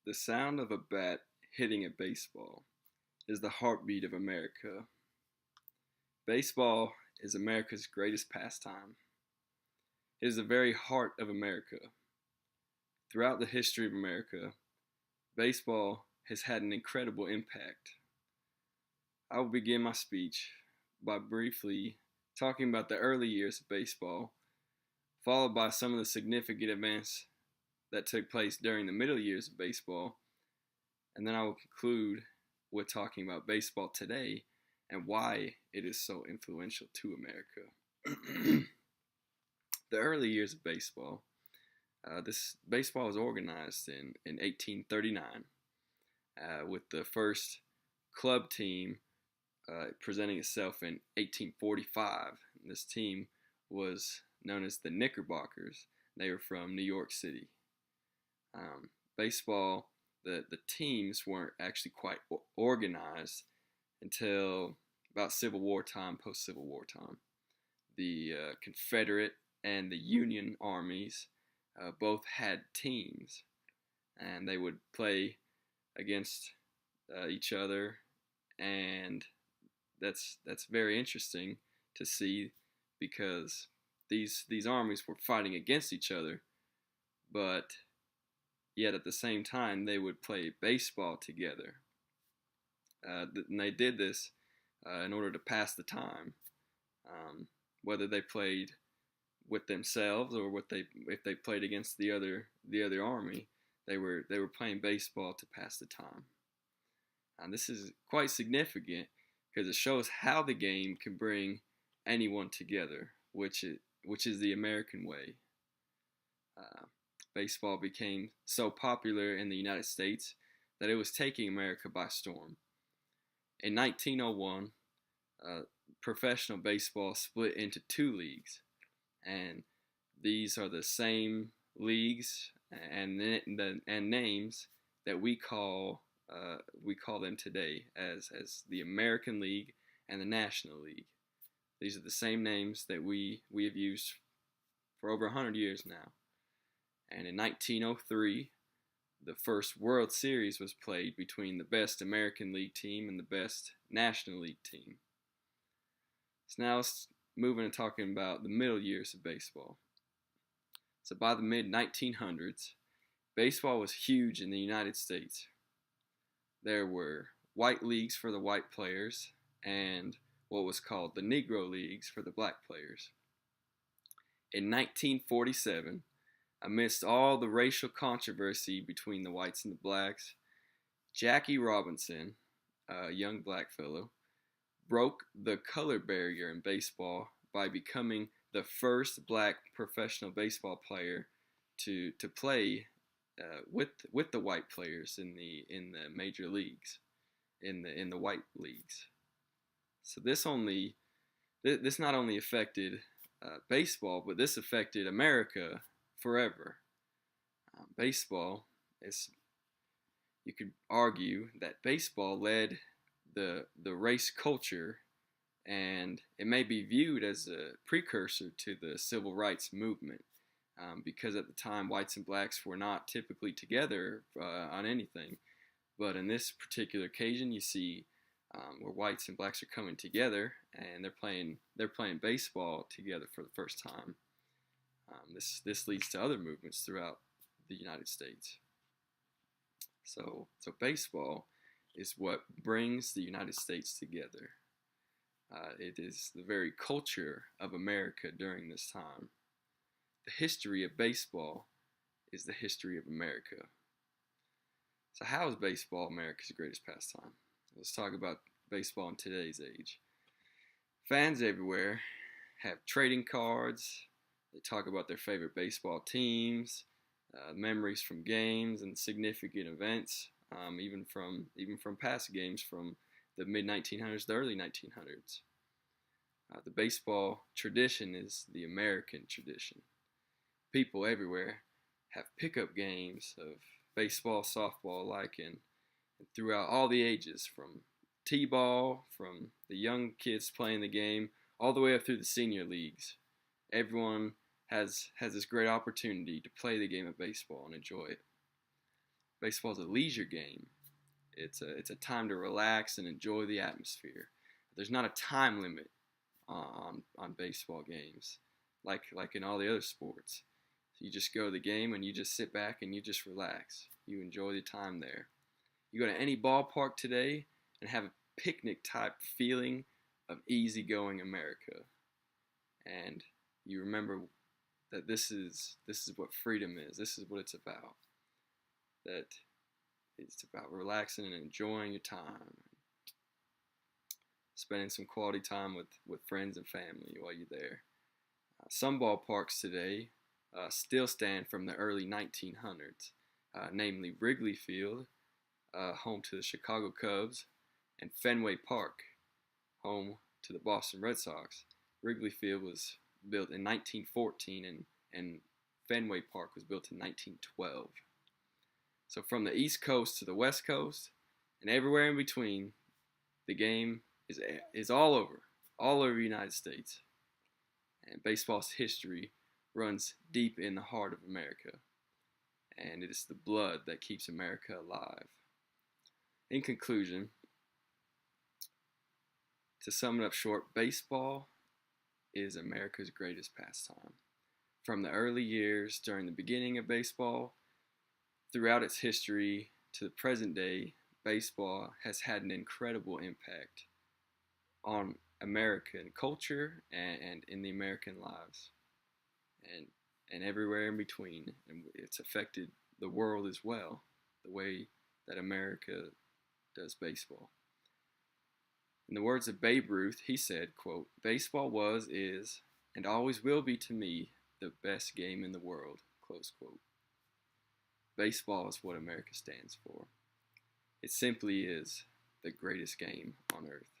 The sound of a bat hitting a baseball is the heartbeat of America. Baseball is America's greatest pastime. It is the very heart of America. Throughout the history of America, baseball has had an incredible impact. I will begin my speech by briefly talking about the early years of baseball, followed by some of the significant events that took place during the middle years of baseball, and then I will conclude with talking about baseball today and why it is so influential to America. The early years of baseball. This baseball was organized in 1839 with the first club team presenting itself in 1845. This team was known as the Knickerbockers. They were from New York City. Baseball, the teams weren't actually quite organized until about Civil War time, post-Civil War time. The Confederate and the Union armies both had teams, and they would play against each other, and that's very interesting to see because these armies were fighting against each other, but yet at the same time they would play baseball together. And they did this in order to pass the time, whether they played with themselves or if they played against the other army, they were playing baseball to pass the time. And this is quite significant because it shows how the game can bring anyone together, which is the American way. Baseball became so popular in the United States that it was taking America by storm. In 1901, professional baseball split into two leagues, and these are the same leagues and names that we call them today as the American League and the National League. These are the same names that we have used for over 100 years now. And in 1903, the first World Series was played between the best American League team and the best National League team. So now let's move into talking about the middle years of baseball. So by the mid-1900s, baseball was huge in the United States. There were white leagues for the white players and what was called the Negro leagues for the black players. In 1947, amidst all the racial controversy between the whites and the blacks, Jackie Robinson, a young black fellow, broke the color barrier in baseball by becoming the first black professional baseball player to play with the white players in the major leagues, in the white leagues. So this not only affected baseball, but this affected America forever. Baseball you could argue that baseball led the race culture, and it may be viewed as a precursor to the civil rights movement, because at the time whites and blacks were not typically together on anything, but in this particular occasion you see where whites and blacks are coming together and they're playing baseball together for the first time. This leads to other movements throughout the United States. So baseball is what brings the United States together. It is the very culture of America during this time. The history of baseball is the history of America. So how is baseball America's greatest pastime? Let's talk about baseball in today's age. Fans everywhere have trading cards. They talk about their favorite baseball teams, memories from games and significant events, even from past games from the mid-1900s, the early 1900s. The baseball tradition is the American tradition. People everywhere have pickup games of baseball, softball alike, and throughout all the ages, from t-ball, from the young kids playing the game, all the way up through the senior leagues. Everyone has this great opportunity to play the game of baseball and enjoy it. Baseball is a leisure game. It's a time to relax and enjoy the atmosphere. There's not a time limit on baseball games like in all the other sports. So you just go to the game and you just sit back and you just relax. You enjoy the time there. You go to any ballpark today and have a picnic type feeling of easygoing America. And you remember that this is what freedom is. This is what it's about. That it's about relaxing and enjoying your time, spending some quality time with friends and family while you're there. Some ballparks today still stand from the early 1900s, namely Wrigley Field, home to the Chicago Cubs, and Fenway Park, home to the Boston Red Sox. Wrigley Field was built in 1914 and Fenway Park was built in 1912. So from the East Coast to the West Coast and everywhere in between, the game is all over the United States. And baseball's history runs deep in the heart of America. And it is the blood that keeps America alive. In conclusion, to sum it up short, baseball is America's greatest pastime. From the early years during the beginning of baseball, throughout its history to the present day, baseball has had an incredible impact on American culture and in the American lives and everywhere in between. And it's affected the world as well, the way that America does baseball. In the words of Babe Ruth, he said, quote, "Baseball was, is, and always will be to me the best game in the world," close quote. Baseball is what America stands for. It simply is the greatest game on earth.